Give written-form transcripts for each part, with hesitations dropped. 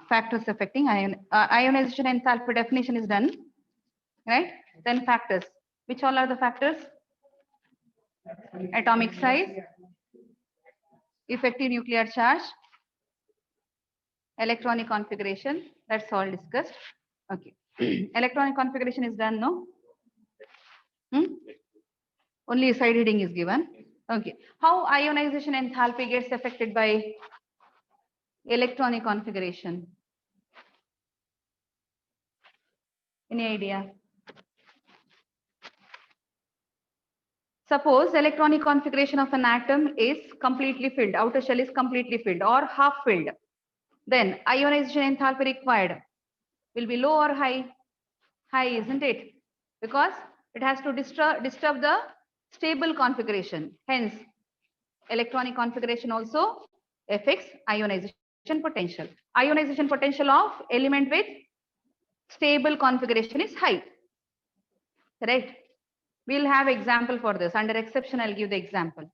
Factors affecting ionization enthalpy definition is done, right? Then factors. Which all are the factors? Atomic size, effective nuclear charge, electronic configuration. That's all discussed. Okay. Electronic configuration is done, no? Only side heading is given. Okay. How ionization enthalpy gets affected by electronic configuration? Any idea? Suppose electronic configuration of an atom is completely filled, outer shell is completely filled or half filled. Then ionization enthalpy required will be low or high? High, isn't it? Because it has to disturb the stable configuration. Hence, electronic configuration also affects ionization potential. Ionization potential of element with stable configuration is high. Correct? We'll have example for this. Under exception, I'll give the example.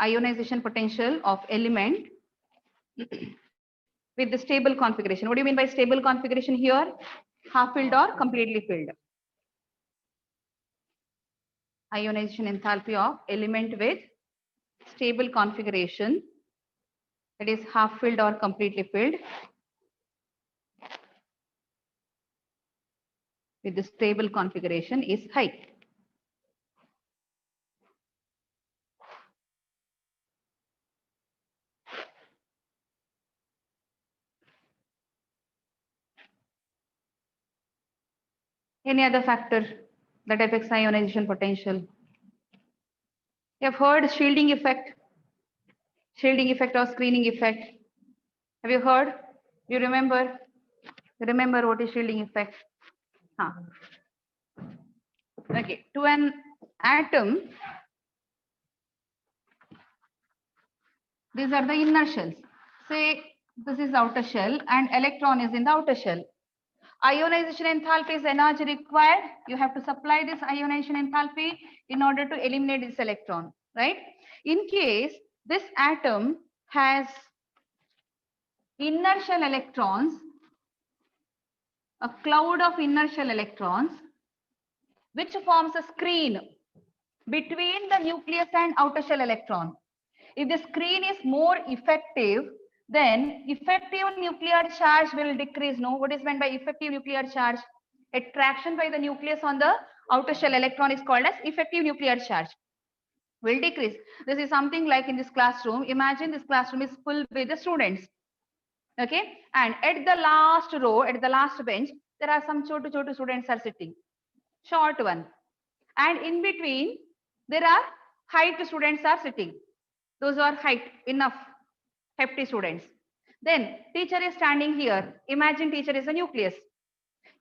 Ionization potential of element with the stable configuration. What do you mean by stable configuration here? Half filled or completely filled? Ionization enthalpy of element with stable configuration, that is half filled or completely filled, with the stable configuration is high. Any other factor that affects ionization potential? You have heard shielding effect or screening effect. Have you heard? You remember? Remember what is shielding effect? Okay, to an atom, these are the inner shells. Say this is outer shell and electron is in the outer shell. Ionization enthalpy is energy required. You have to supply this ionization enthalpy in order to eliminate this electron, right? In case this atom has inner shell electrons, a cloud of inner shell electrons, which forms a screen between the nucleus and outer shell electron. If the screen is more effective, then effective nuclear charge will decrease. No, what is meant by effective nuclear charge? Attraction by the nucleus on the outer shell electron is called as effective nuclear charge. Will decrease. This is something like in this classroom. Imagine this classroom is full with the students. Okay, and at the last row, at the last bench, there are some chotu students are sitting, short one, and in between there are height students are sitting. Those are height enough, hefty students. Then teacher is standing here. Imagine teacher is a nucleus.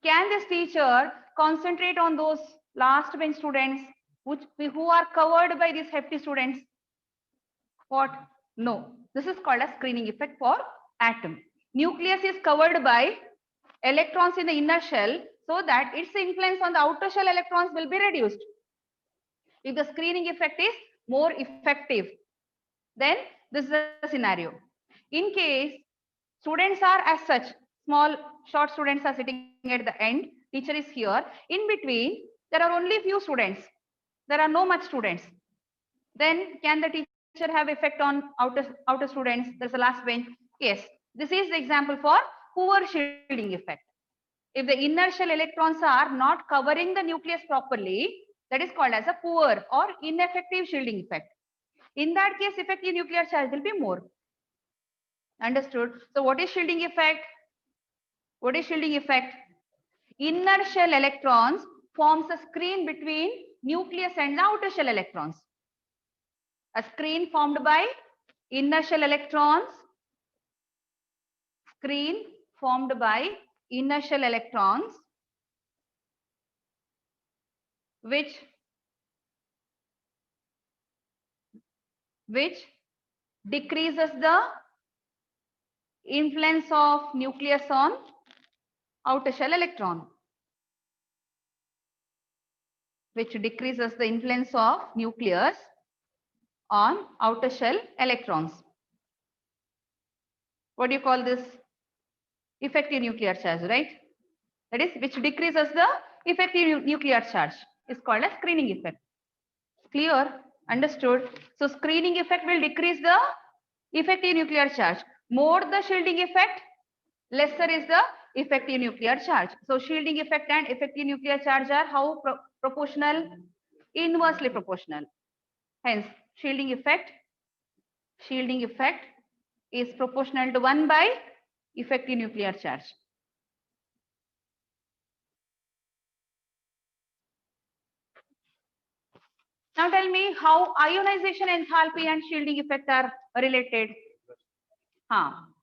Can this teacher concentrate on those last bench students who are covered by these hefty students? What? No. This is called a screening effect for atom. Nucleus is covered by electrons in the inner shell so that its influence on the outer shell electrons will be reduced. If the screening effect is more effective, then this is the scenario. In case students are as such, small short students are sitting at the end, teacher is here, in between there are only few students, there are no much students, then can the teacher have effect on outer students? There's a last bench. Yes, this is the example for poor shielding effect. If the inner shell electrons are not covering the nucleus properly, that is called as a poor or ineffective shielding effect. In that case, effective nuclear charge will be more. Understood? So what is shielding effect? What is shielding effect? Inner shell electrons forms a screen between nucleus and the outer shell electrons. A screen formed by inner shell electrons, screen formed by inner shell electrons, which decreases the influence of nucleus on outer shell electron, which decreases the influence of nucleus on outer shell electrons. What do you call this? effective nuclear charge, right? That is, which decreases the effective nuclear charge is called as screening effect. Clear? Understood? So screening effect will decrease the effective nuclear charge. More the shielding effect, lesser is the effective nuclear charge. So shielding effect and effective nuclear charge are how proportional? Inversely proportional. Hence, shielding effect is proportional to 1 by effective nuclear charge. Now tell me how ionization enthalpy and shielding effect are related.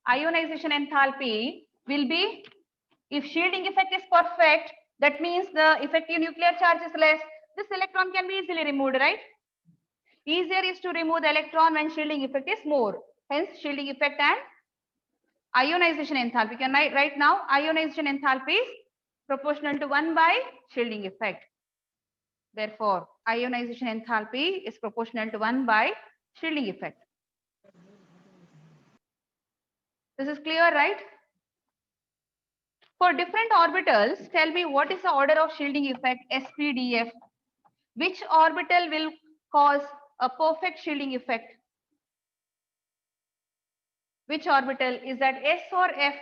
Ionization enthalpy will be, if shielding effect is perfect, that means the effective nuclear charge is less. This electron can be easily removed, right? Easier is to remove the electron when shielding effect is more. Hence, shielding effect and ionization enthalpy. We can write right now, ionization enthalpy is proportional to 1 by shielding effect. Therefore, ionization enthalpy is proportional to 1 by shielding effect. This is clear, right? For different orbitals, tell me what is the order of shielding effect SPDF? Which orbital will cause a perfect shielding effect? Which orbital? Is that S or F?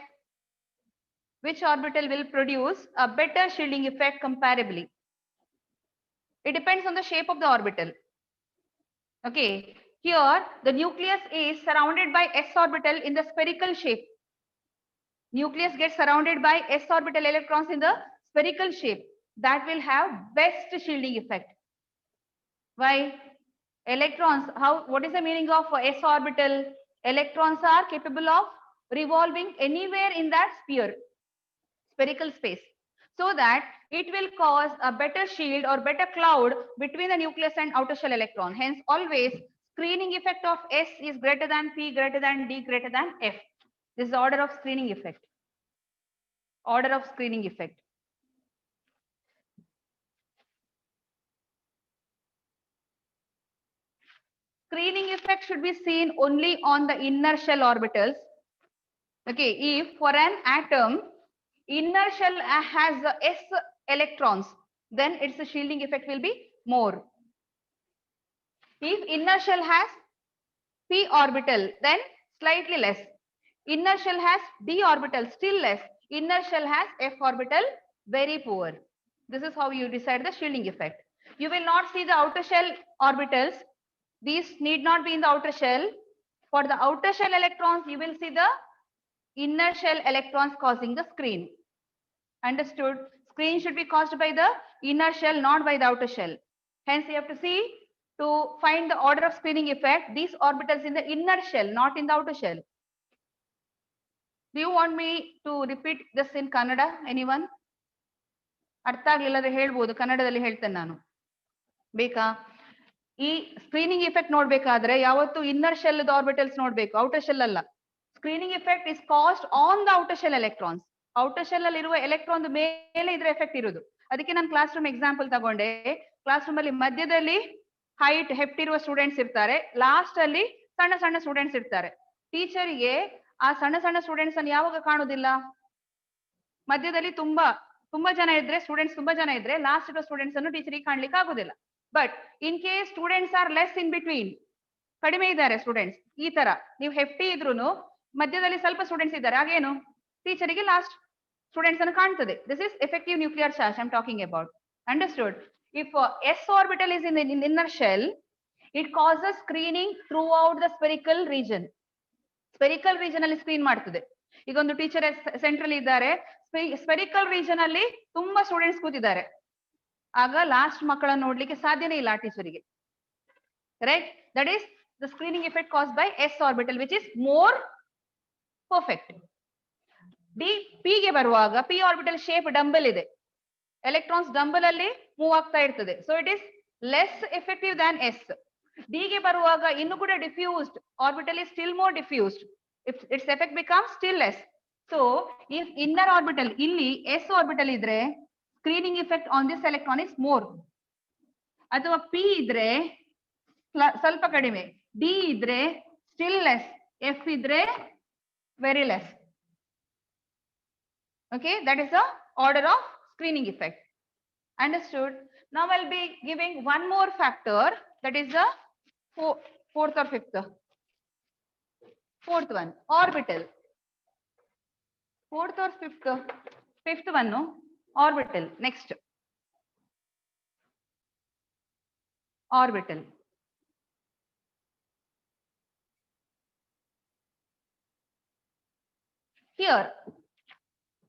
Which orbital will produce a better shielding effect comparably? It depends on the shape of the orbital. Okay, here the nucleus is surrounded by S orbital in the spherical shape. Nucleus gets surrounded by S orbital electrons in the spherical shape. That will have best shielding effect. Why? Electrons, what is the meaning of S orbital? Electrons are capable of revolving anywhere in that spherical space, so that it will cause a better shield or better cloud between the nucleus and outer shell electron. Hence, always screening effect of S is greater than P, greater than D, greater than F. This is the order of screening effect. Order of screening effect. Screening effect should be seen only on the inner shell orbitals. Okay, if for an atom, inner shell has S electrons, then its shielding effect will be more. If inner shell has P orbital, then slightly less. Inner shell has D orbital, still less. Inner shell has F orbital, very poor. This is how you decide the shielding effect. You will not see the outer shell orbitals. These need not be in the outer shell. For the outer shell electrons, you will see the inner shell electrons causing the screen. Understood? Screen should be caused by the inner shell, not by the outer shell. Hence, you have to see, to find the order of screening effect, these orbitals in the inner shell, not in the outer shell. Do you want me to repeat this in Kannada? Anyone? ಅರ್ಥ ಆಗ್ಲಿಲ್ಲದ್ರೆ ಹೇಳ್ಬೋದು, ಕನ್ನಡದಲ್ಲಿ ಹೇಳ್ತೇನೆ ನಾನು. ಬೇಕಾ? ಈ screening effect ನೋಡ್ಬೇಕಾದ್ರೆ ಯಾವತ್ತು inner shell orbitals ನೋಡ್ಬೇಕು, ಔಟರ್ ಶೆಲ್ ಅಲ್ಲ. Screening effect is caused on the outer shell electrons. Outer shell ಅಲ್ಲಿ ಇರುವ ಎಲೆಕ್ಟ್ರಾನ್ ಮೇಲೆ ಇದ್ರ ಎಫೆಕ್ಟ್ ಇರುವುದು. ಅದಕ್ಕೆ ನಾನು ಕ್ಲಾಸ್ ರೂಮ್ ಎಕ್ಸಾಂಪಲ್ ತಗೊಂಡೆ. ಕ್ಲಾಸ್ ರೂಮ್ ಅಲ್ಲಿ ಮಧ್ಯದಲ್ಲಿ ಹೈಟ್ ಹೆಫ್ಟ್ ಇರುವ ಸ್ಟೂಡೆಂಟ್ಸ್ ಇರ್ತಾರೆ, ಲಾಸ್ಟ್ ಅಲ್ಲಿ ಸಣ್ಣ ಸಣ್ಣ ಸ್ಟೂಡೆಂಟ್ಸ್ ಇರ್ತಾರೆ. ಟೀಚರ್ಗೆ ಆ ಸಣ್ಣ ಸಣ್ಣ ಸ್ಟೂಡೆಂಟ್ಸ್ ಅನ್ನು ಯಾವಾಗ ಕಾಣುದಿಲ್ಲ? ಮಧ್ಯದಲ್ಲಿ ತುಂಬಾ ಜನ ಇದ್ರೆ, ಸ್ಟೂಡೆಂಟ್ಸ್ ತುಂಬಾ ಜನ ಇದ್ರೆ ಲಾಸ್ಟ್ ಇರೋ ಸ್ಟೂಡೆಂಟ್ಸ್ ಅನ್ನು ಟೀಚರಿಗೆ ಕಾಣ್ಲಿಕ್ಕೆ ಆಗುದಿಲ್ಲ. But in case students R less in between, ಕಡಿಮೆ ಇದ್ದಾರೆ ಸ್ಟೂಡೆಂಟ್ಸ್, ಈ ತರ ನೀವು ಹೆಫ್ಟಿ ಇದ್ರು ಮಧ್ಯದಲ್ಲಿ ಸ್ವಲ್ಪ ಸ್ಟೂಡೆಂಟ್ಸ್ ಇದ್ದಾರೆ, ಆಗೇನು ಟೀಚರಿಗೆ ಲಾಸ್ಟ್ ಸ್ಟೂಡೆಂಟ್ಸ್ ಅನ್ನು ಕಾಣ್ತದೆ. This is effective nuclear charge I am talking about. Understood? If S orbital is in the inner shell, it causes screening throughout the spherical region. Spherical region ಅಲ್ಲಿ screen ಮಾಡ್ತದೆ. ಈಗ ಒಂದು teacher central ಇದ್ದಾರೆ, spherical region ಅಲ್ಲಿ ತುಂಬಾ students ಕೂತಿದ್ದಾರೆ, ಆಗ last ಮಕ್ಕಳನ್ನು ನೋಡ್ಲಿಕ್ಕೆ ಸಾಧ್ಯನೇ ಇಲ್ಲ ಆ ಟೀಚರಿಗೆ. Right? That is the screening effect cause by S orbital, which is more perfect. D P ಗೆ ಬರುವಾಗ ಪಿ ಆರ್ಬಿಟಲ್ ಶೇಪ್ ಡಂಬಲ್ ಇದೆ, ಎಲೆಕ್ಟ್ರಾನ್ಸ್ ಡಂಬಲ್ ಅಲ್ಲಿ ಮೂವ್ ಆಗ್ತಾ ಇರ್ತದೆ. So it is less effective than S. D ಗೆ ಬರುವಾಗ ಇನ್ನು ಕೂಡ diffused orbital is still more diffused. its effect becomes still less. So if inner orbital ಇಲ್ಲಿ s orbital ಇದ್ರೆ screening effect on this electron is more. ಅಥವಾ p ಇದ್ರೆ ಸ್ವಲ್ಪ ಕಡಿಮೆ, d ಇದ್ರೆ still less, f ಇದ್ರೆ very less. Okay, that is the order of screening effect. Understood? Now I'll be giving one more factor, that is the fourth or fifth. Fourth one, orbital. Fourth or fifth? Fifth one, no? Orbital. Next. Orbital. Here,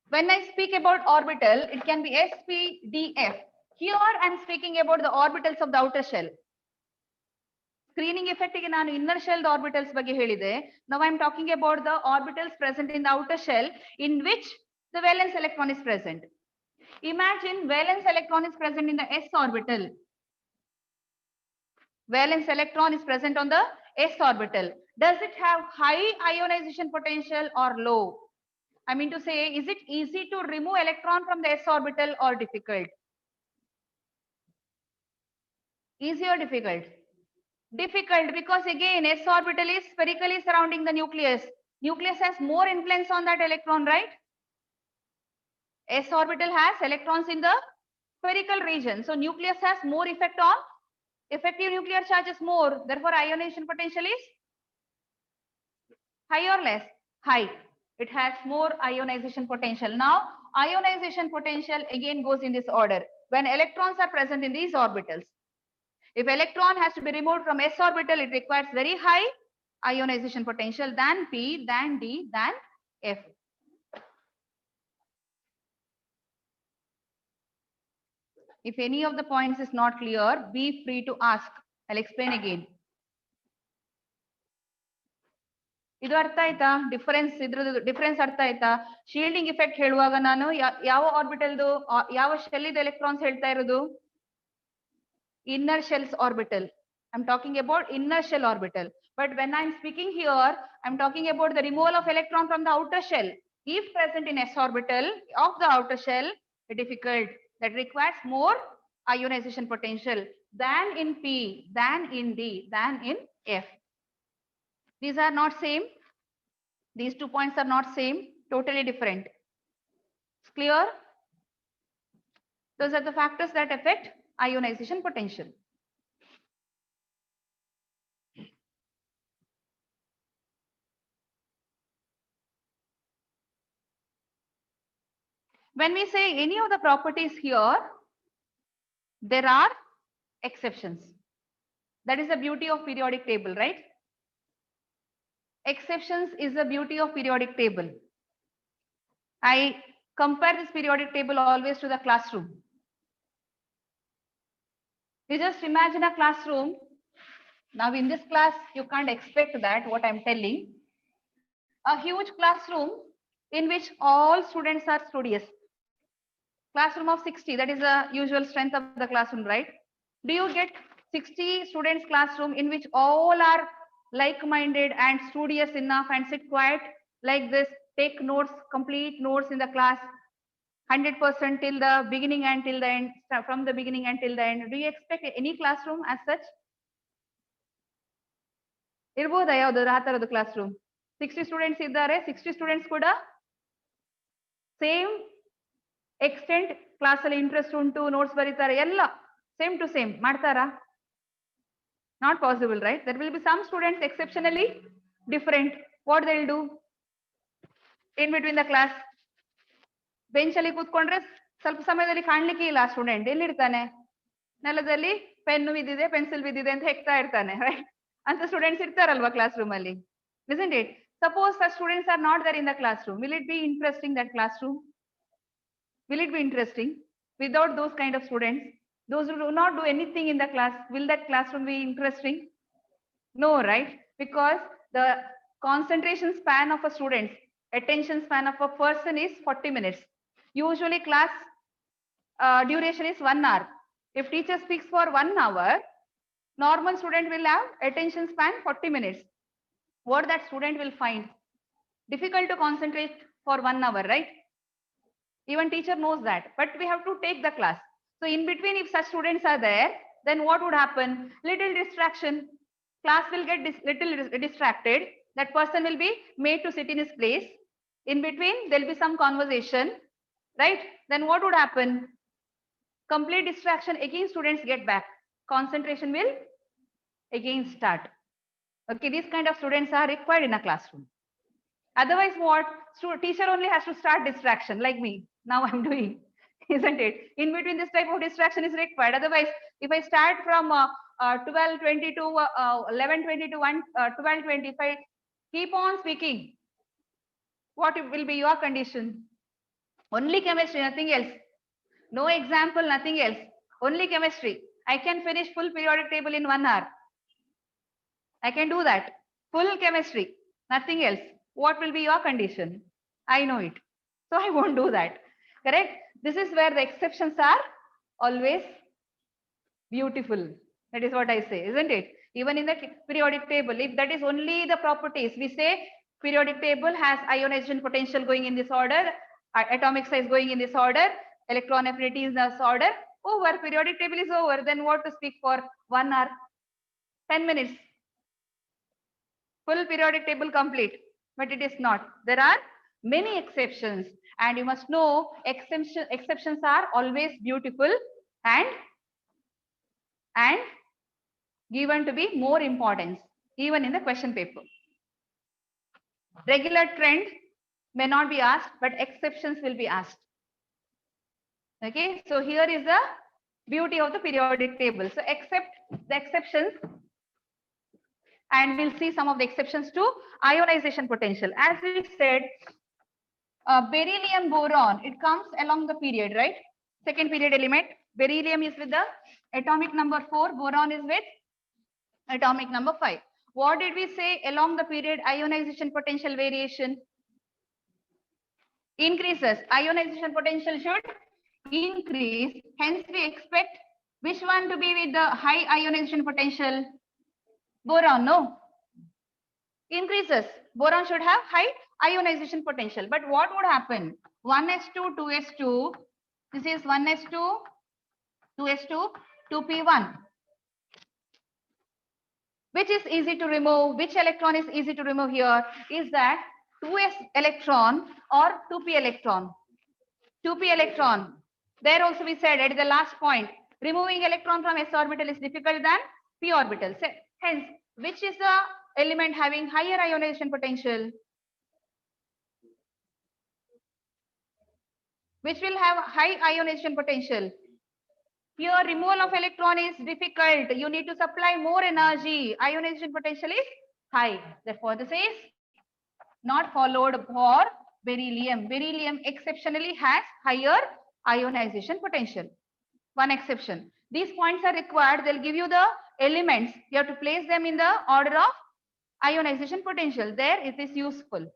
when I speak about orbital, it can be s, p, d, f. Here I'm speaking about the orbitals of the outer shell. Screening effect ಗೆ ನಾನು inner shell orbitals ಬಗ್ಗೆ ಹೇಳಿದೆ. Now I'm talking about the orbitals present in the outer shell in which the valence electron is present. Imagine valence electron is present in the s orbital. Valence electron is present on the s orbital. Does it have high ionization potential or low? I mean to say, is it easy to remove electron from the s orbital or difficult? Easy or difficult? Difficult, because again s orbital is spherically surrounding the nucleus. Nucleus has more influence on that electron, right? S orbital has electrons in the spherical region, so nucleus has more effect on, effective nuclear charge is more, therefore ionization potential is high or less? High. It has more ionization potential. Now ionization potential again goes in this order when electrons are present in these orbitals. If electron has to be removed from s orbital, it requires very high ionization potential than p, than d, than f. If any of the points is not clear, be free to ask. I'll explain again. ಇದು ಅರ್ಥ ಆಯ್ತಾ? Difference, ಇದ್ರದ್ದು difference ಅರ್ಥ ಆಯ್ತಾ? Shielding effect ಹೇಳುವಾಗ ನಾನು ಯಾವ ಆರ್ಬಿಟಲ್ದು, ಯಾವ ಶೆಲ್ ಇದು ಎಲೆಕ್ಟ್ರಾನ್ಸ್ ಹೇಳ್ತಾ ಇರೋದು? Inner shells orbital. I'm talking about inner shell orbital. But when I'm speaking here, I'm talking about the removal of electron from the outer shell. If present in s orbital of the outer shell, difficult. That requires more ionization potential than in p, than in d, than in f. These are not same. These 2 points are not same. Totally different. It's clear? Those are the factors that affect ionization potential. When we say any of the properties here, there are exceptions. That is the beauty of periodic table, right? Exceptions is the beauty of periodic table. I compare this periodic table always to the classroom. You just imagine a classroom. Now in this class, you can't expect that, what I'm telling. A huge classroom in which all students are studious. Classroom of 60, that is the usual strength of the classroom, right? Do you get 60 students classroom in which all are like-minded and studious enough and sit quiet like this, take notes, complete notes in the class, 100% till the beginning and till the end, from the beginning until the end? Do you expect any classroom as such? ಇರಬಹುದಾ ಯಾವ್ದಾದ್ರು ಆ ತರದ class room? 60 students ಇದ್ದಾರೆ, 60 students ಕೂಡ same extent class ಅಲ್ಲಿ interest ಉಂಟು, notes ಬರೀತಾರೆ, ಎಲ್ಲ same to same ಮಾಡ್ತಾರಾ? Not possible, right? There will be some students exceptionally different. What they will do in between the class? Bench ಅಲ್ಲಿ ಕೂತ್ಕೊಂಡ್ರೆ ಸ್ವಲ್ಪ ಸಮಯದಲ್ಲಿ ಕಾಣ್ಲಿಕ್ಕೆ ಇಲ್ಲ ಆ ಸ್ಟೂಡೆಂಟ್, ಎಲ್ಲಿರ್ತಾನೆ? ನೆಲದಲ್ಲಿ ಪೆನ್ನು ಬಿದ್ದಿದೆ, ಪೆನ್ಸಿಲ್ ಬಿದ್ದಿದೆ ಅಂತ ಹೆಕ್ತಾ ಇರ್ತಾನೆ, ರೈಟ್? ಅಂತ ಸ್ಟೂಡೆಂಟ್ಸ್ ಇರ್ತಾರಲ್ವಾ ಕ್ಲಾಸ್ ರೂಮ್ ಅಲ್ಲಿ, isn't it? Suppose such students are not there in the classroom, will it be interesting, that classroom? Will it be interesting without those kind of students? Those who do not do anything in the class, will that classroom be interesting? No, right? Because the concentration span of a student, attention span of a person is 40 minutes. Usually class duration is 1 hour. If teacher speaks for 1 hour, normal student will have attention span 40 minutes. What that student will find? Difficult to concentrate for 1 hour, right? Even teacher knows that, but we have to take the class. So in between, if such students are there, then what would happen? Little distraction. Class will get little distracted. That person will be made to sit in his place. In between, there will be some conversation. right? Then what would happen? Complete distraction, again students get back. Concentration will again start. Okay, these kind of students are required in a classroom. Otherwise, what? Teacher only has to start distraction, like me. Now I'm doing, isn't it? In between, this type of distraction is required. Otherwise, if I start from 12:20 to 11:20 to 12:20, if I keep on speaking, what will be your condition? Only chemistry, nothing else. No example, nothing else. Only chemistry. I can finish full periodic table in 1 hour. I can do that. Full chemistry, nothing else. What will be your condition? I know it. So I won't do that. Correct? This is where the exceptions are always beautiful. That is what I say, isn't it? Even in the periodic table, if that is only the properties, we say periodic table has ionization potential going in this order, atomic size going in this order, electron affinity is in this order. Over, periodic table is over. Then what to speak for 1 hour, 10 minutes? Full periodic table complete, but it is not. There are many exceptions, and you must know exceptions are always beautiful and given to be more importance even in the question paper. Regular trend may not be asked, but exceptions will be asked. Okay, so here is the beauty of the periodic table. So accept the exceptions, and we'll see some of the exceptions to ionization potential. As we said, beryllium boron, it comes along the period, right? Second period element. Beryllium is with the atomic number 4, boron is with atomic number 5. What did we say along the period? Ionization potential variation increases. Ionization potential should increase. Hence, we expect which one to be with the high ionization potential? Boron, no? Increases. Boron should have high ionization potential. But what would happen? 1s2, 2s2. This is 1s2, 2s2, 2p1. Which is easy to remove? Which electron is easy to remove here? Is that 2s electron or 2p electron? 2p electron. There also we said at the last point, removing electron from s orbital is difficult than p orbital. So, hence, which is the element having higher ionization potential? Which will have high ionization potential? Here, removal of electron is difficult. You need to supply more energy. Ionization potential is high. Therefore, this is not followed for beryllium. Beryllium exceptionally has higher ionization potential. One exception. These points are required. They'll give you the elements. You have to place them in the order of ionization potential. There it is useful.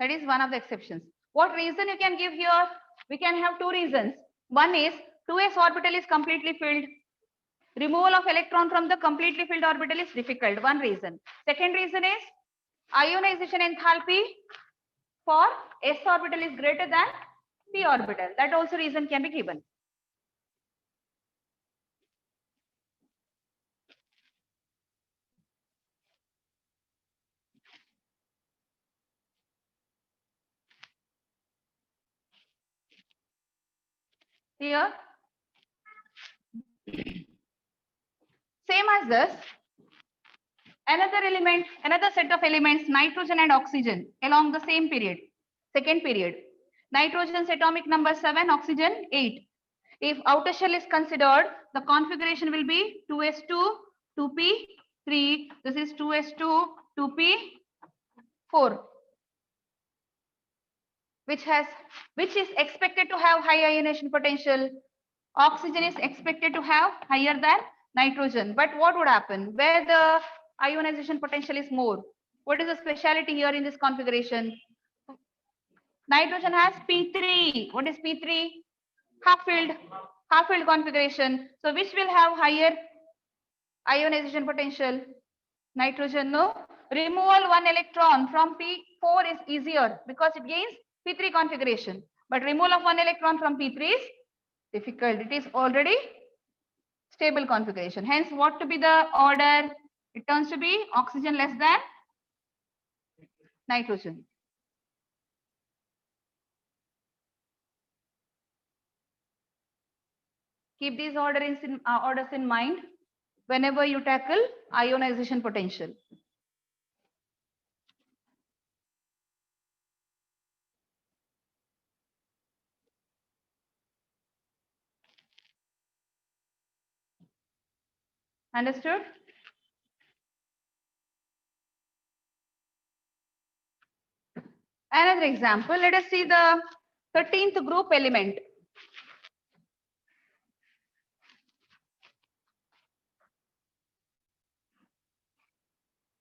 That is one of the exceptions. What reason you can give here? We can have two reasons. One is 2s orbital is completely filled. Removal of electron from the completely filled orbital is difficult. One reason. Second reason is ionization enthalpy for s orbital is greater than p orbital. That also reason can be given. Here, same as this, another element, another set of elements, nitrogen and oxygen along the same period, second period. Nitrogen's atomic number 7, oxygen 8. If outer shell is considered, the configuration will be 2s2, 2p3. This is 2s2, 2p4. Which is expected to have high ionization potential. Oxygen is expected to have higher than nitrogen. But what would happen? Where the ionization potential is more? What is the speciality here in this configuration? Nitrogen has P3. What is P3? Half-filled configuration. So which will have higher ionization potential? Nitrogen, no? Removal one electron from P4 is easier because it gains P3 configuration. But removal of one electron from P3 is difficult. It is already stable configuration. Hence, what to be the order? It turns to be oxygen less than nitrogen. Keep these orders in mind whenever you tackle ionization potential. Understood? Another example, let us see the 13th group element.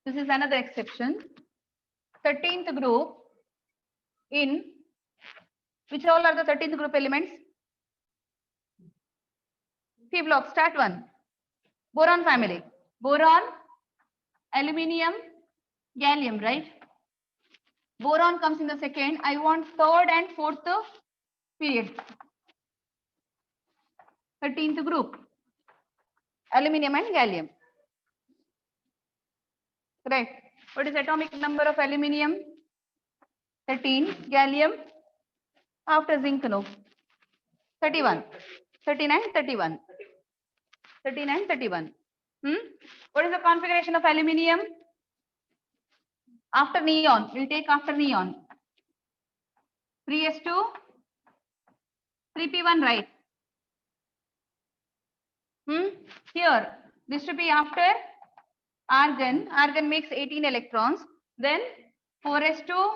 This is another exception. 13th group in which all are the 13th group elements? P block, start one. Boron family. Boron, aluminium, gallium, right? Boron comes in the second. I want third and fourth period. 13th group. Aluminium and gallium. Correct. What is atomic number of aluminium? 13. Gallium. After zinc, no. 31. 39, 31. 39, 31. What is the configuration of aluminium? After neon. We'll take after neon. 3s2, 3p1, right? Here, this should be after argon. Argon makes 18 electrons. Then 4s2,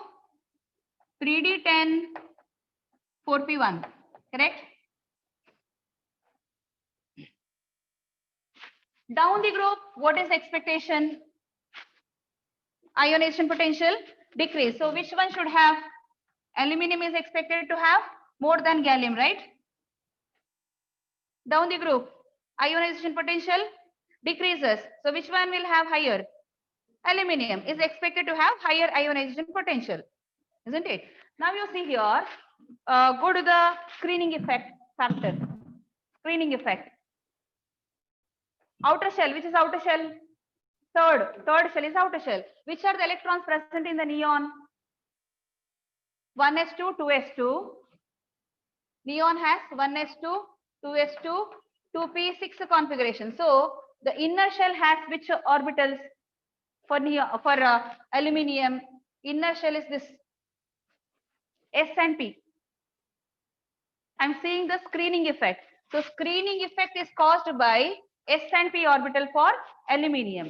3d10, 4p1. Correct? Down the group, what is the expectation? Ionization potential decrease. So which one should have? Aluminium is expected to have more than gallium, right? Down the group, ionization potential decreases. So which one will have higher? Aluminium is expected to have higher ionization potential, isn't it? Now you see here, go to the screening effect factor. Screening effect. Outer shell, which is outer shell? Third shell is outer shell. Which are the electrons present in the neon? 1s2, 2s2. Neon has 1s2, 2s2, 2p6 configuration. So the inner shell has which orbitals for aluminium? Inner shell is this S and P. I'm seeing the screening effect. So screening effect is caused by S and P orbital for aluminium.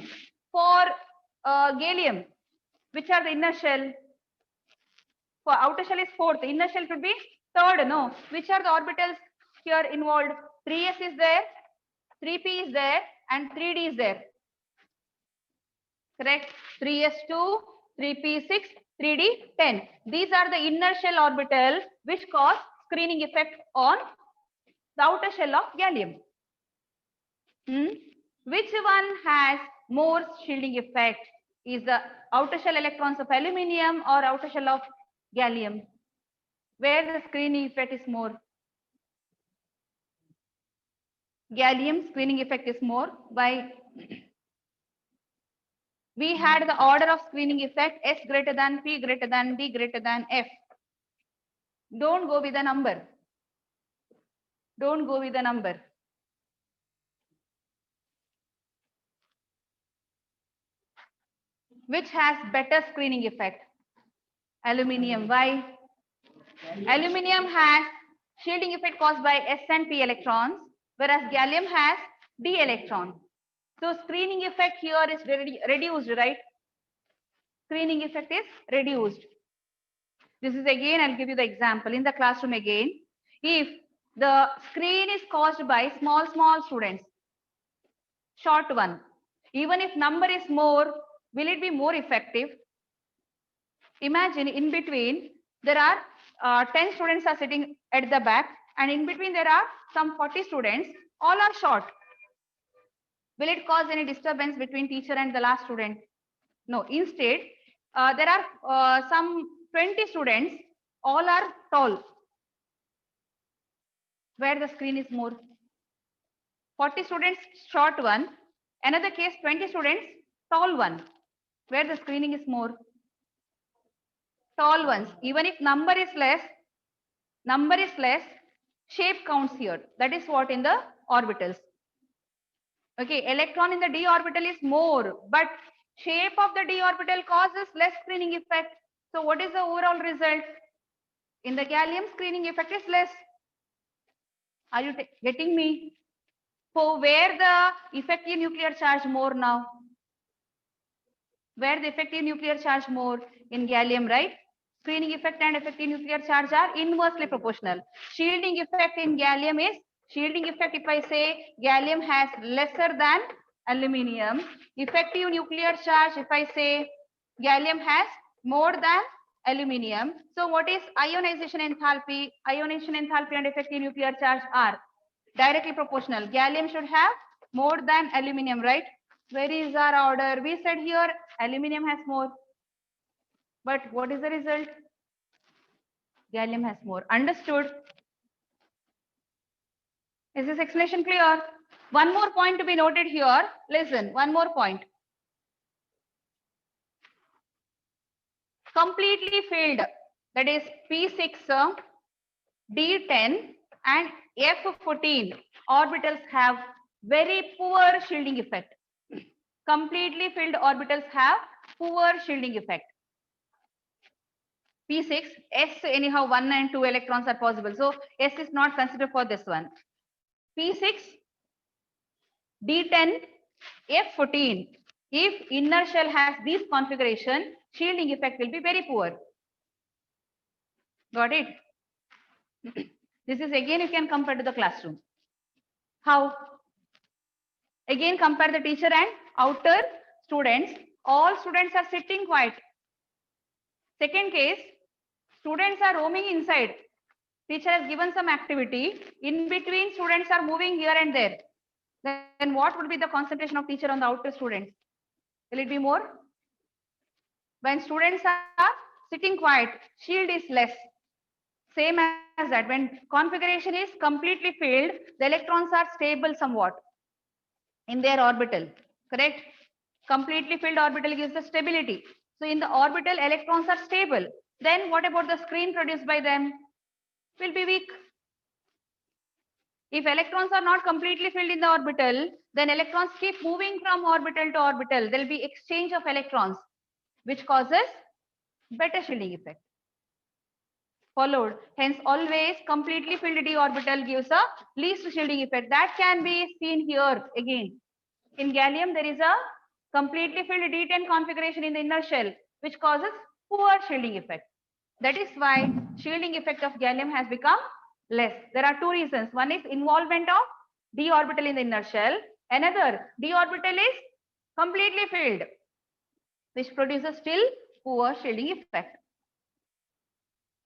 For gallium, which are the inner shell? For outer shell is fourth. Inner shell should be third. No. Which are the orbitals here involved? 3s is there, 3p is there, and 3d is there. Correct? 3s2, 3p6, 3d10. These are the inner shell orbitals which cause screening effect on the outer shell of gallium. Which one has more shielding effect? Is the outer shell electrons of aluminium or outer shell of gallium? Where the screening effect is more? Gallium screening effect is more. By we had the order of screening effect S greater than P greater than D greater than F. Don't go with the number. Don't go with the number. Which has better screening effect? Aluminium. Why? Aluminium has shielding effect caused by S and P electrons, whereas gallium has D electron. So screening effect here is reduced, right? Screening effect is reduced. This is again, I'll give you the example in the classroom again. If the screen is caused by small students, short one, even if number is more, will it be more effective? Imagine in between there are 10 students are sitting at the back, and in between there are some 40 students, all are short. Will it cause any disturbance between teacher and the last student? No. Instead, there are some 20 students, all are tall. Where the screen is more? 40 students, short one. Another case, 20 students, tall one. Where the screening is more? Tall ones. Even if number is less, shape counts here. That is what in the orbitals. Okay, electron in the d orbital is more, but shape of the d orbital causes less screening effect. So what is the overall result? In the gallium, screening effect is less. Are you getting me? So where the effective nuclear charge more now? Where the effective nuclear charge more? In gallium, right? Screening effect and effective nuclear charge are inversely proportional. Shielding effect in gallium is, shielding effect if I say gallium has lesser than aluminium. Effective nuclear charge if I say gallium has more than aluminium. So what is ionization enthalpy? Ionization enthalpy and effective nuclear charge are directly proportional. Gallium should have more than aluminium, right? Where is our order? We said here aluminium has more. But what is the result? Gallium has more. Understood? Is this explanation clear? One more point to be noted here. Listen, one more point. Completely filled, that is P6, D10 and F14 orbitals have very poor shielding effect. Completely filled orbitals have poor shielding effect. P6, S anyhow 1 and 2 electrons are possible. So S is not considered for this one. P6, D10, F14. If inner shell has this configuration, shielding effect will be very poor. Got it? This is again you can compare to the classroom. How? Again compare the teacher and outer students. All students are sitting quiet. Second case, students are roaming inside. Teacher has given some activity. In between, students are moving here and there. Then what would be the concentration of teacher on the outer students? Will it be more? When students are sitting quiet, shield is less. Same as that. When configuration is completely filled, the electrons are stable somewhat in their orbital. Correct? Completely filled orbital gives the stability. So in the orbital, electrons are stable. Then what about the screen produced by them? Will be weak. If electrons are not completely filled in the orbital, then electrons keep moving from orbital to orbital. There will be exchange of electrons, which causes better shielding effect. Followed. Hence, always completely filled d orbital gives a least shielding effect. That can be seen here again. In gallium, there is a completely filled D10 configuration in the inner shell, which causes poor shielding effect. That is why shielding effect of gallium has become less. There are two reasons. One is involvement of d orbital in the inner shell. Another, d orbital is completely filled, which produces still poor shielding effect.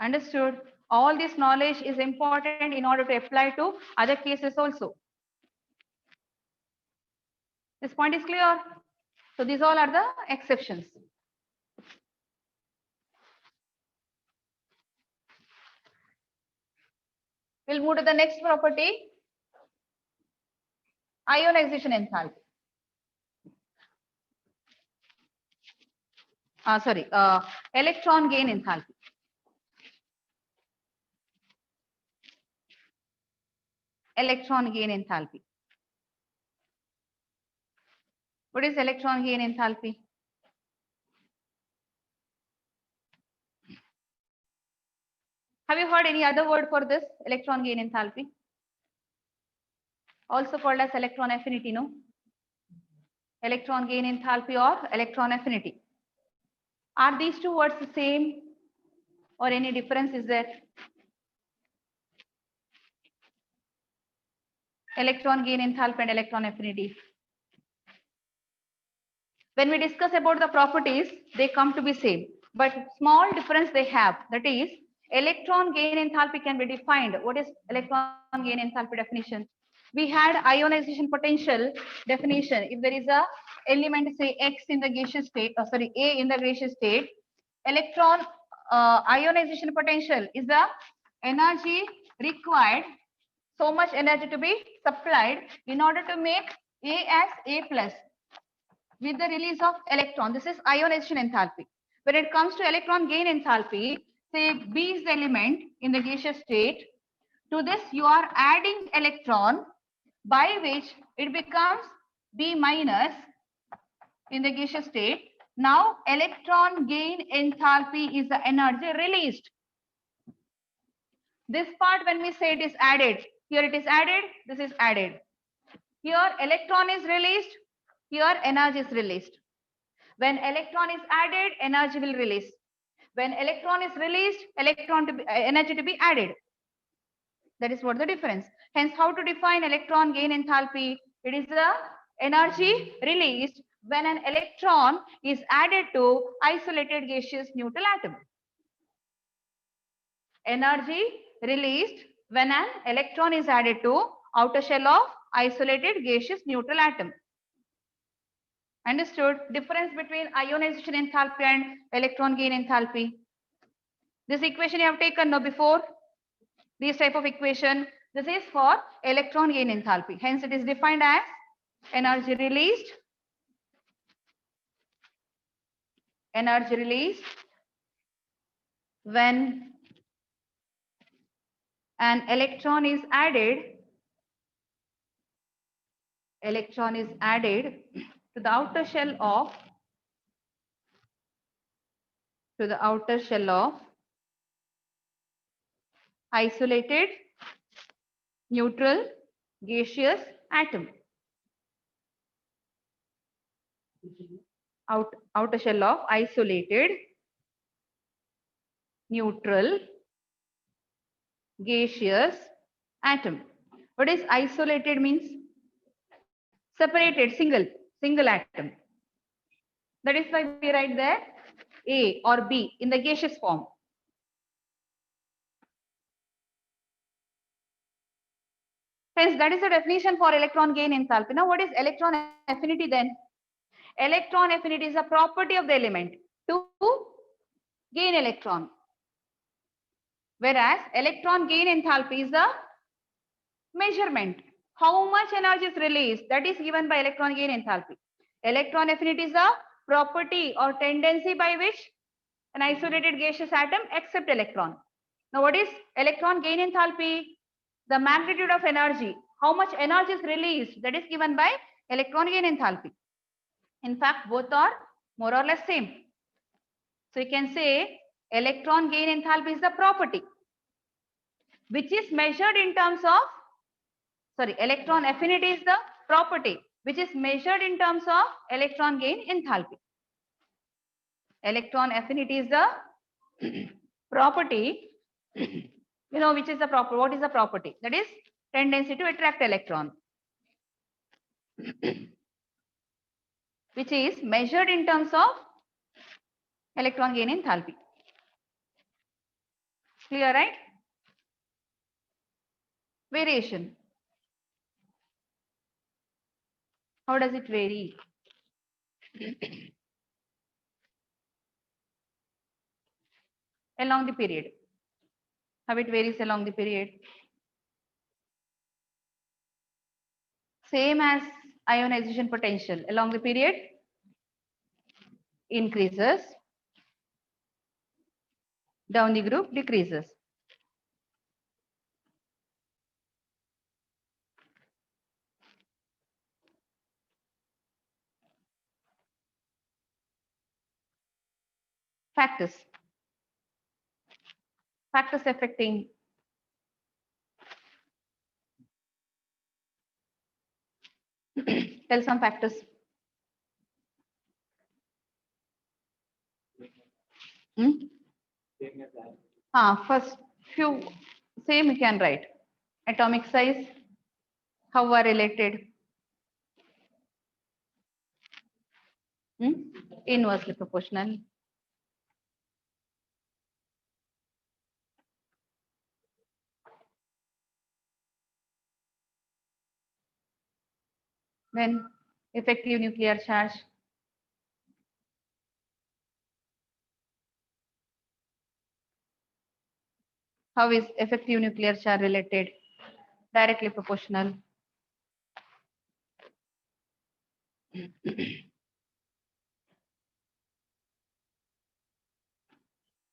Understood? All this knowledge is important in order to apply to other cases also. This point is clear. So these all are the exceptions. We'll move to the next property, ionization enthalpy. Electron gain enthalpy. Electron gain enthalpy. What is electron gain enthalpy? Have you heard any other word for this? Electron gain enthalpy. Also called as electron affinity, no? Electron gain enthalpy or electron affinity. Are these two words the same or any difference is there? Electron gain enthalpy and electron affinity. When we discuss about the properties, they come to be same, but small difference they have. That is, electron gain enthalpy can be defined. What is electron gain enthalpy definition? We had ionization potential definition. If there is a element, say X in the gaseous state, A in the gaseous state, electron ionization potential is the energy required. so much energy to be supplied in order to make A as A plus with the release of electron. This is ionization enthalpy. When it comes to electron gain enthalpy, say B is the element in the gaseous state. To this, you are adding electron, by which it becomes B minus in the gaseous state. Now, electron gain enthalpy is the energy released. This part, when we say it is added, here it is added, this is added. Here electron is released, here energy is released. When electron is added, energy will release. When electron is released, energy to be added. That is what the difference. Hence, how to define electron gain enthalpy? It is the energy released when an electron is added to isolated gaseous neutral atom. Energy released when an electron is added to outer shell of isolated gaseous neutral atom. Understood? Difference between ionization enthalpy and electron gain enthalpy. This equation you have taken now before. This type of equation. This is for electron gain enthalpy. Hence, it is defined as energy released. Energy released when an electron is added. Electron is added to the outer shell of isolated neutral gaseous atom. Outer shell of isolated neutral gaseous atom. What is isolated means? Separated, single atom. That is why we write there A or B in the gaseous form. Hence, that is the definition for electron gain enthalpy. Now, what is electron affinity then? Electron affinity is a property of the element to gain electron. Whereas electron gain enthalpy is the measurement. How much energy is released? That is given by electron gain enthalpy. Electron affinity is the property or tendency by which an isolated gaseous atom accepts electron. Now, what is electron gain enthalpy? The magnitude of energy. How much energy is released? That is given by electron gain enthalpy. In fact, both are more or less same. So, you can say electron gain enthalpy is the property which is measured in terms of, electron affinity is the property which is measured in terms of electron gain enthalpy. Electron affinity is the property, which is the property. What is the property? That is tendency to attract electron, which is measured in terms of electron gain enthalpy. Clear, right? Variation. How does it vary? Along the period. How it varies along the period? Same as ionization potential. Along the period, increases. Down the group, decreases. Factors. Factors affecting tell some factors. First few same you can write. Atomic size, how are related? Inversely proportional. Then effective nuclear charge. How is effective nuclear charge related? directly proportional.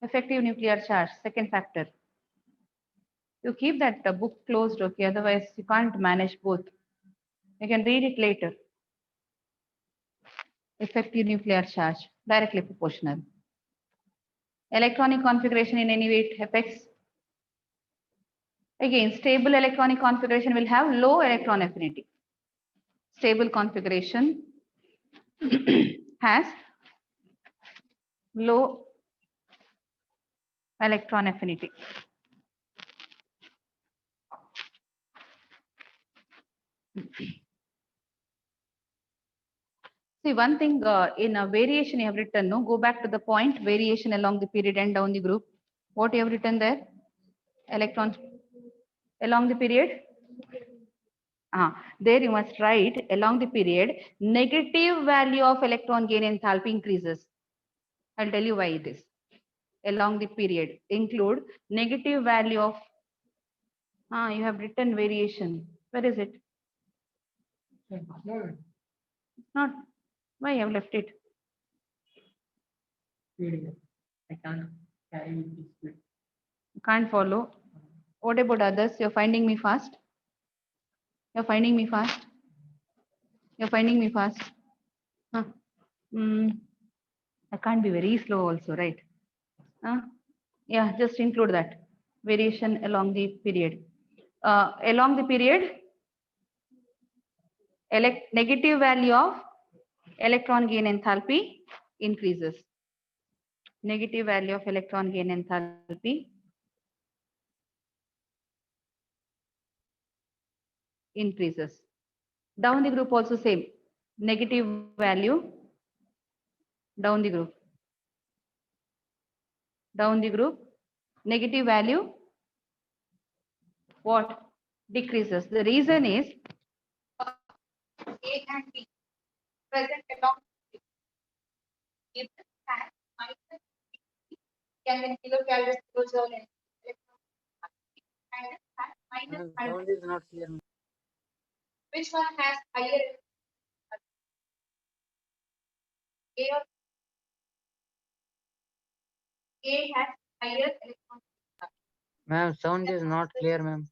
Effective nuclear charge, second factor. You keep that book closed, okay? Otherwise, you can't manage both. You can read it later. Effective nuclear charge, directly proportional. Electronic configuration in any way it affects. Again, stable electronic configuration will have low electron affinity. Stable configuration has low electron affinity. See, one thing in a variation you have written, no, go back to the point, variation along the period and down the group. What you have written there? Electrons along the period. There you must write along the period, negative value of electron gain enthalpy increases. I'll tell you why it is. Along the period, include negative value of, you have written variation. Where is it? It's not. Why you have left it? I can't carry this. Can't follow. What about others? You're finding me fast? You're finding me fast? You're finding me fast? Huh? I can't be very slow also, right? Yeah, just include that. Variation along the period. Along the period, negative value of electron gain enthalpy increases. Negative value of electron gain enthalpy increases. Down the group also same. Negative value down the group. Down the group, negative value what? Decreases. The reason is A and B present along if the has minus Kelvin kilocalories kilojoule and minus Sound is not clear. which one has higher A or A has higher electron. Ma'am, sound is not clear, ma'am.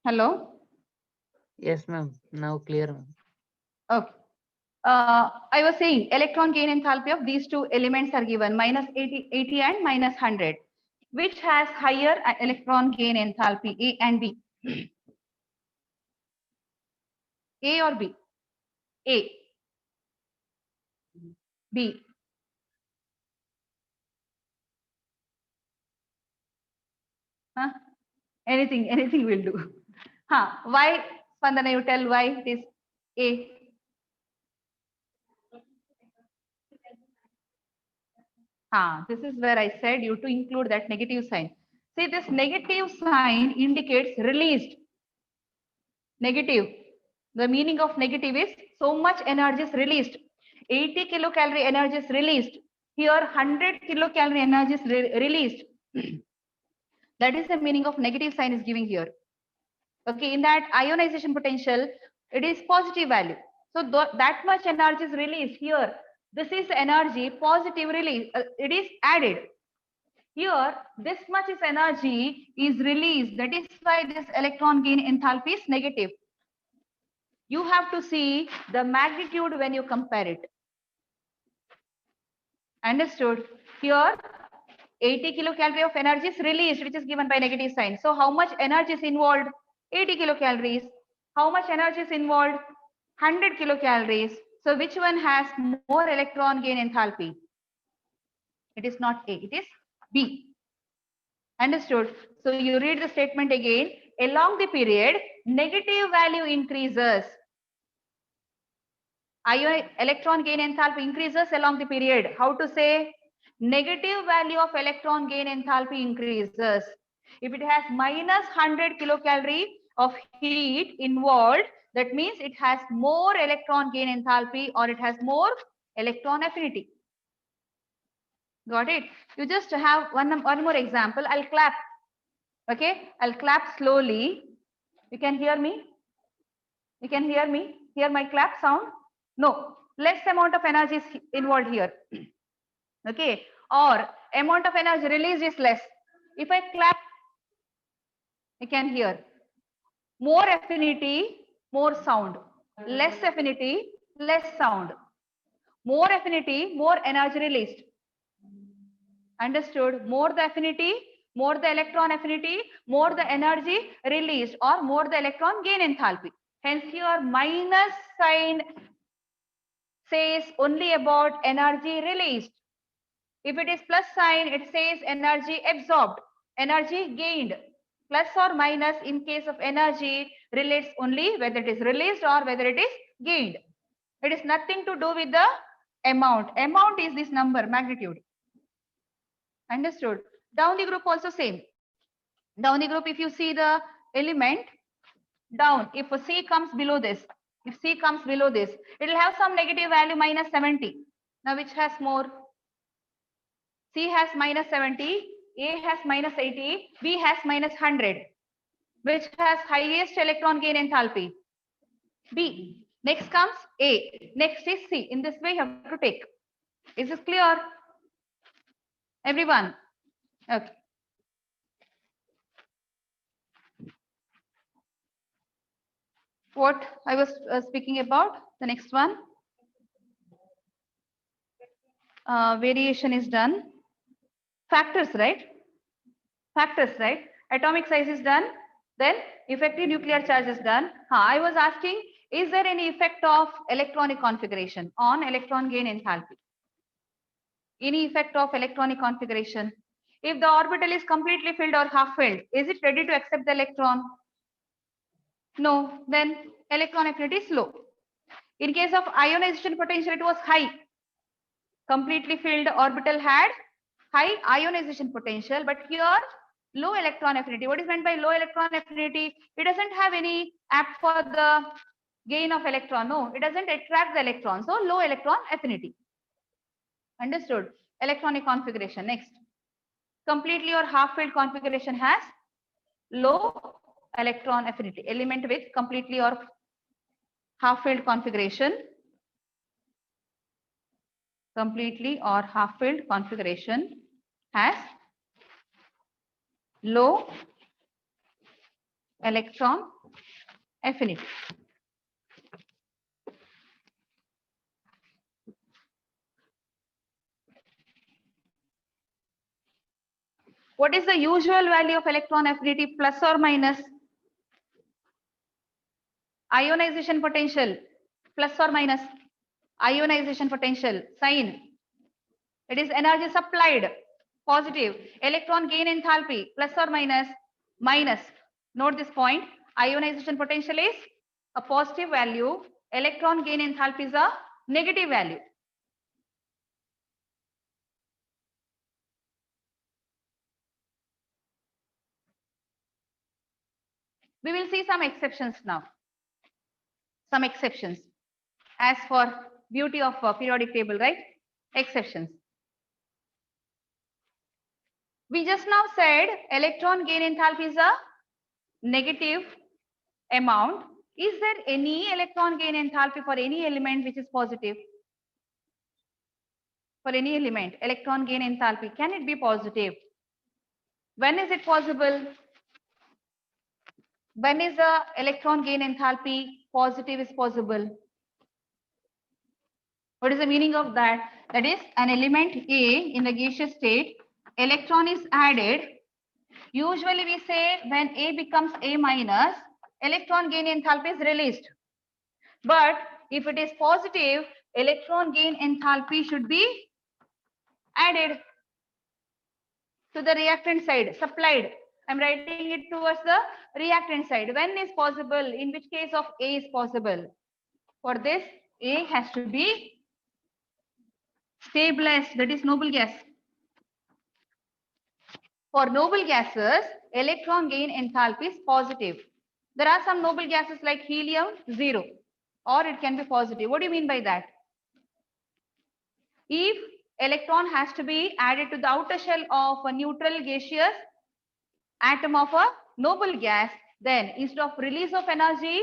Hello? Yes, ma'am. Now clear, ma'am. Okay. I was saying electron gain enthalpy of these two elements are given minus 80 and minus 100. Which has higher electron gain enthalpy, A and B? A or B? A. B. Huh? Anything will do. Why, Spandana, you tell why it is A? This is where I said you to include that negative sign. See, this negative sign indicates released. Negative. The meaning of negative is so much energy is released. 80 kilocalorie energy is released. Here 100 kilocalorie energy is released. That is the meaning of negative sign is giving here. Okay, in that ionization potential, it is positive value. So that much energy is released here. This is energy positive release. It is added. Here, this much is energy is released. That is why this electron gain enthalpy is negative. You have to see the magnitude when you compare it. Understood? Here, 80 kilocalorie of energy is released, which is given by negative sign. So how much energy is involved? 80 kilocalories. How much energy is involved? 100 kilocalories. So which one has more electron gain enthalpy? It is not A, it is B. Understood? So you read the statement again. Along the period, negative value increases. Electron gain enthalpy increases along the period. How to say? Negative value of electron gain enthalpy increases. If it has minus 100 kilocalorie of heat involved, that means it has more electron gain enthalpy or it has more electron affinity. Got it? You just have one more example. I'll clap. Okay, I'll clap slowly. You can hear me? You can hear me? Hear my clap sound? No, less amount of energy is involved here. Okay, or amount of energy released is less. If I clap, you can hear. More affinity, more sound. Less affinity, less sound. More affinity, more energy released. Understood? More the affinity, more the electron affinity, more the energy released, or more the electron gain enthalpy. Hence here minus sign says only about energy released. If it is plus sign, it says energy absorbed, energy gained. Plus or minus in case of energy relates only whether it is released or whether it is gained. It is nothing to do with the amount. Amount is this number, magnitude. Understood? Down the group also same. Down the group, if you see the element down, if a C comes below this, if C comes below this, it will have some negative value minus 70. Now which has more? C has minus 70, A has minus 80, B has minus 100. Which has highest electron gain enthalpy? B. Next comes A. Next is C. In this way you have to take. Is this clear? Everyone? Okay. What I was speaking about, the next one. Variation is done. Factors, right? Factors, right? Atomic size is done. Then effective nuclear charge is done. I was asking, is there any effect of electronic configuration on electron gain enthalpy? Any effect of electronic configuration? If the orbital is completely filled or half filled, is it ready to accept the electron? No, then electron affinity is low. In case of ionization potential, it was high. Completely filled orbital had high ionization potential, but here low electron affinity. What is meant by low electron affinity? It doesn't have any apt for the gain of electron. No, it doesn't attract the electron. So low electron affinity. Understood? Electronic configuration. Next, completely or half filled configuration has low electron affinity. Element with completely or half filled configuration. Completely or half filled configuration has low electron affinity. What is the usual value of electron affinity plus or minus? Ionization potential plus or minus? Ionization potential sign. It is energy supplied, positive. Electron gain enthalpy plus or minus? Minus. Note this point. Ionization potential is a positive value. Electron gain enthalpy is a negative value. We will see some exceptions now. Some exceptions. As for beauty of periodic table, right? Exceptions. We just now said electron gain enthalpy is a negative amount. Is there any electron gain enthalpy for any element which is positive? For any element, electron gain enthalpy, can it be positive? When is it possible? When is the electron gain enthalpy positive is possible? What is the meaning of that? That is, an element A in the gaseous state, electron is added. Usually we say when A becomes A minus, electron gain enthalpy is released. But If it is positive, electron gain enthalpy should be added to the reactant side, supplied. I'm writing it towards the reactant side. When is possible? In which case of A is possible? For this, A has to be stabilized, that is noble gas. For noble gases, electron gain enthalpy is positive. There are some noble gases like helium, 0, or it can be positive. What do you mean by that? If electron has to be added to the outer shell of a neutral gaseous atom of a noble gas, then instead of release of energy,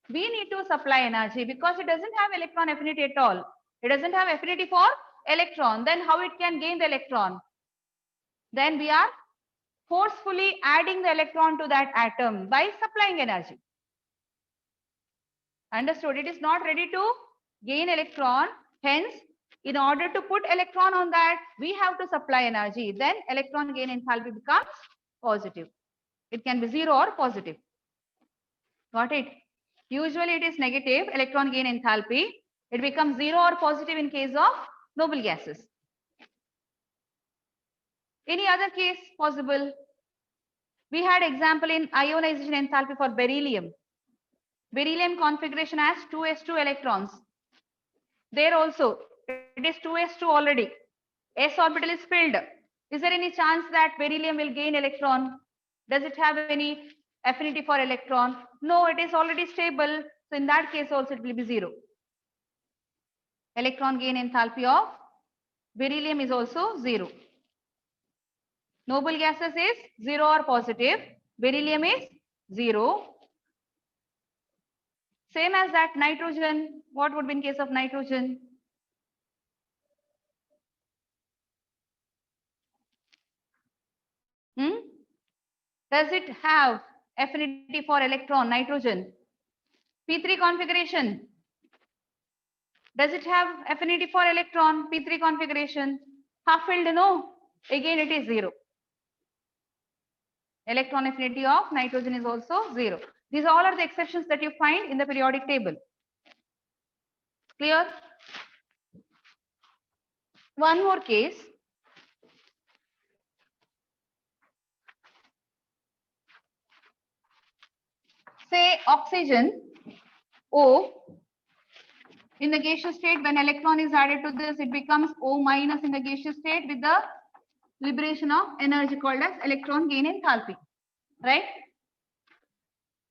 we need to supply energy because it doesn't have electron affinity at all. It doesn't have affinity for electron. Then how it can gain the electron? Then we are forcefully adding the electron to that atom by supplying energy. Understood? It is not ready to gain electron. Hence, in order to put electron on that, we have to supply energy. Then electron gain enthalpy becomes positive. It can be 0 or positive. Got it? Usually it is negative, electron gain enthalpy. It becomes 0 or positive in case of noble gases. Any other case possible? We had example in ionization enthalpy for beryllium. Beryllium configuration has 2s2 electrons. There also, it is 2s2 already. S orbital is filled. Is there any chance that beryllium will gain electron? Does it have any affinity for electron? No, it is already stable. So in that case also it will be 0. Electron gain enthalpy of beryllium is also 0. Noble gases is 0 or positive. Beryllium is 0. Same as that nitrogen. What would be in case of nitrogen? Does it have affinity for electron, nitrogen? P3 configuration. Does it have affinity for electron, P3 configuration? Half filled, no. Again, it is 0. Electron affinity of nitrogen is also 0. These all are the exceptions that you find in the periodic table. Clear? One more case. Say oxygen, O. In the gaseous state, when electron is added to this, it becomes O minus in the gaseous state with the liberation of energy called as electron gain enthalpy. Right?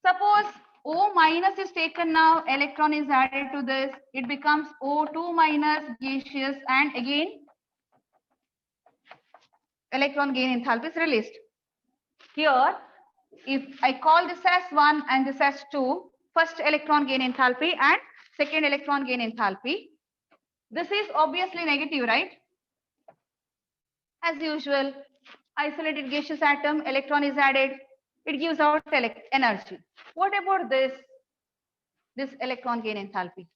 Suppose O minus is taken now, electron is added to this, it becomes O2 minus gaseous, and again electron gain enthalpy is released. Here, if I call this as 1 and this as 2, first electron gain enthalpy and second electron gain enthalpy. This is obviously negative, right? As usual, isolated gaseous atom, electron is added, it gives out energy. What about this electron gain enthalpy?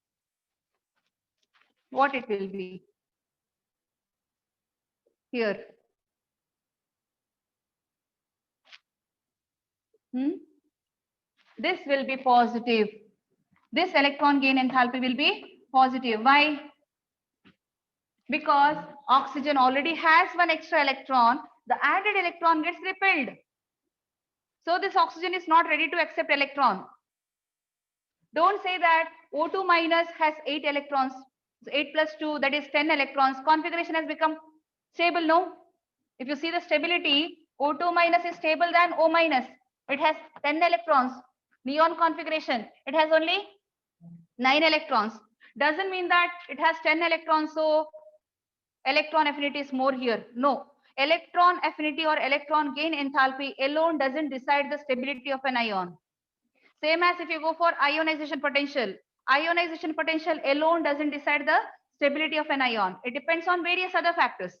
What it will be? Here. This will be positive. This electron gain enthalpy will be positive. Why? Because oxygen already has one extra electron. The added electron gets repelled. So this oxygen is not ready to accept electron. Don't say that O2 minus has 8 electrons. So 8 plus 2, that is 10 electrons. Configuration has become stable, no? If you see the stability, O2 minus is stable than O minus. It has 10 electrons. Neon configuration, it has only 9 electrons. Doesn't mean that it has 10 electrons, so electron affinity is more here. No. Electron affinity or electron gain enthalpy alone doesn't decide the stability of an ion. Same as if you go for ionization potential. Ionization potential alone doesn't decide the stability of an ion. It depends on various other factors.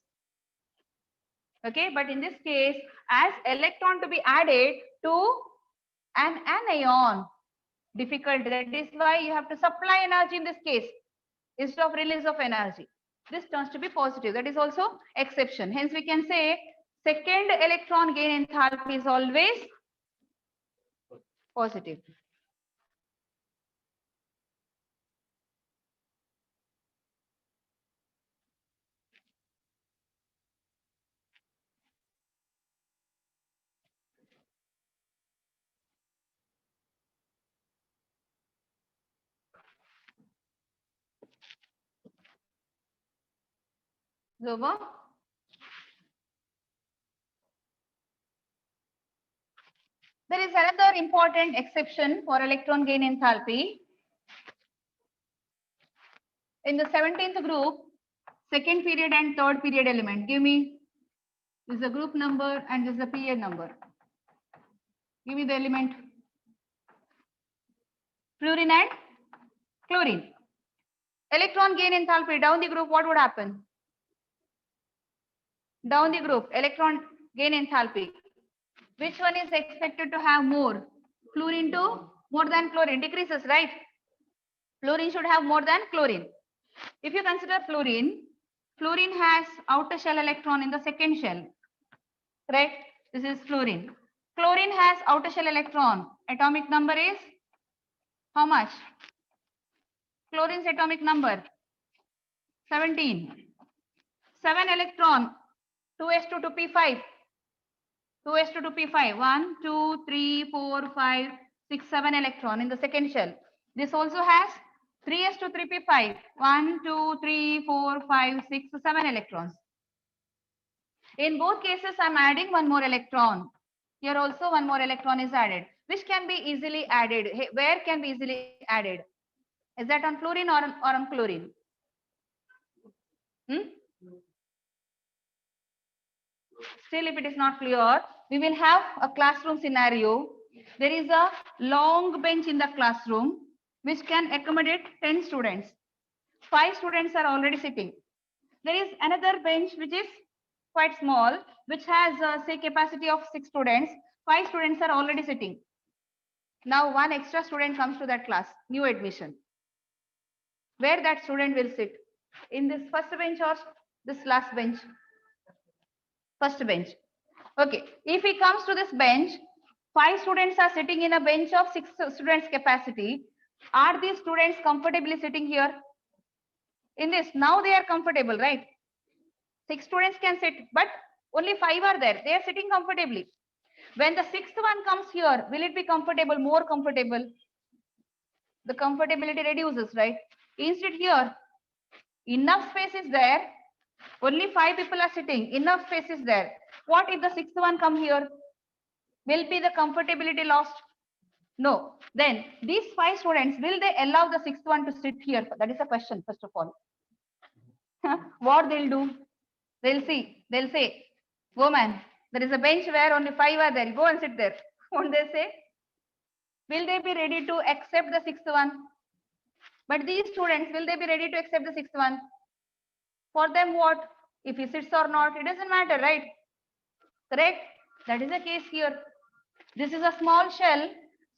Okay, but in this case, as electron to be added to an anion, difficult. That is why you have to supply energy in this case instead of release of energy. This turns to be positive. That is also exception. Hence, we can say second electron gain enthalpy is always positive. Is over. There is another important exception for electron gain enthalpy. In the 17th group, second period and third period element. Give me, this is the group number and this is the period number. Give me the element. Fluorine and chlorine. Electron gain enthalpy down the group, what would happen? Down the group, electron gain enthalpy. Which one is expected to have more? Fluorine to more than chlorine, decreases, right? Fluorine should have more than chlorine. If you consider fluorine, fluorine has outer shell electron in the second shell, correct? This is fluorine. Chlorine has outer shell electron. Atomic number is how much? Chlorine's atomic number 17. 7 electron, 2s2 to p5. 2s2 to p5. 1, 2, 3, 4, 5, 6, 7 electron in the second shell. This also has 3s2 3p5. 1, 2, 3, 4, 5, 6, 7 electrons. In both cases, I'm adding one more electron. Here also one more electron is added, which can be easily added. Where can be easily added? Is that on fluorine or on chlorine? Still, if it is not clear, we will have a classroom scenario. There is a long bench in the classroom which can accommodate 10 students. 5 students are already sitting. There is another bench which is quite small, which has say capacity of 6 students. 5 students are already sitting. Now one extra student comes to that class, new admission. Where that student will sit? In this first bench or this last bench? First bench. Okay, if he comes to this bench, 5 students are sitting in a bench of 6 students capacity. Are these students comfortably sitting here? In this, now they are comfortable, right? 6 students can sit, but only 5 are there. They are sitting comfortably. When the 6th one comes here, will it be comfortable, more comfortable? The comfortability reduces, right? Instead here, enough space is there. Only 5 people are sitting. Enough space is there. What if the 6th one come here? Will be the comfortability lost? No. Then these 5 students, will they allow the 6th one to sit here? That is a question, first of all. What they'll do? They'll see. They'll say, go man, there is a bench where only 5 are there. Go and sit there. Won't they say? Will they be ready to accept the 6th one? But these students, will they be ready to accept the 6th one? For them, what? If he sits or not, it doesn't matter, right? Correct? That is the case here. This is a small shell.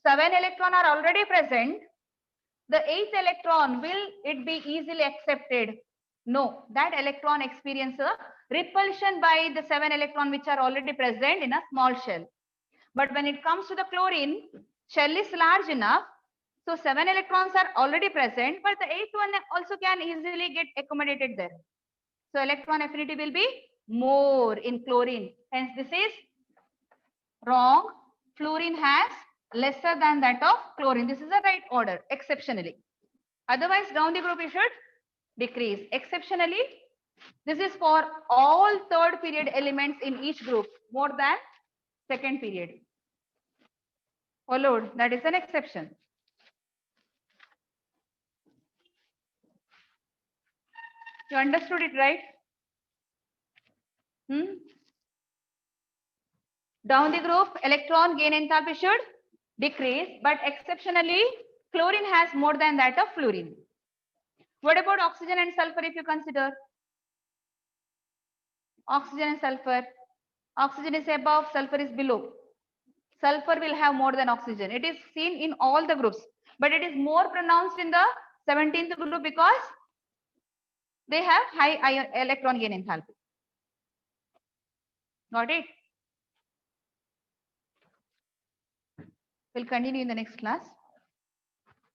7 electrons are already present. The 8th electron, will it be easily accepted? No, that electron experiences a repulsion by the 7 electrons which are already present in a small shell. But when it comes to the chlorine, shell is large enough. So 7 electrons are already present, but the 8th one also can easily get accommodated there. So electron affinity will be more in chlorine. Hence this is wrong. Fluorine has lesser than that of chlorine. This is the right order, exceptionally. Otherwise, down the group you should decrease. Exceptionally, this is for all third period elements in each group, more than second period. Followed, that is an exception. You understood it, right? Down the group, electron gain enthalpy should decrease, but exceptionally, chlorine has more than that of fluorine. What about oxygen and sulfur if you consider? Oxygen and sulfur. Oxygen is above, sulfur is below. Sulfur will have more than oxygen. It is seen in all the groups, but it is more pronounced in the 17th group because they have high electron gain enthalpy. Got it? We'll continue in the next class.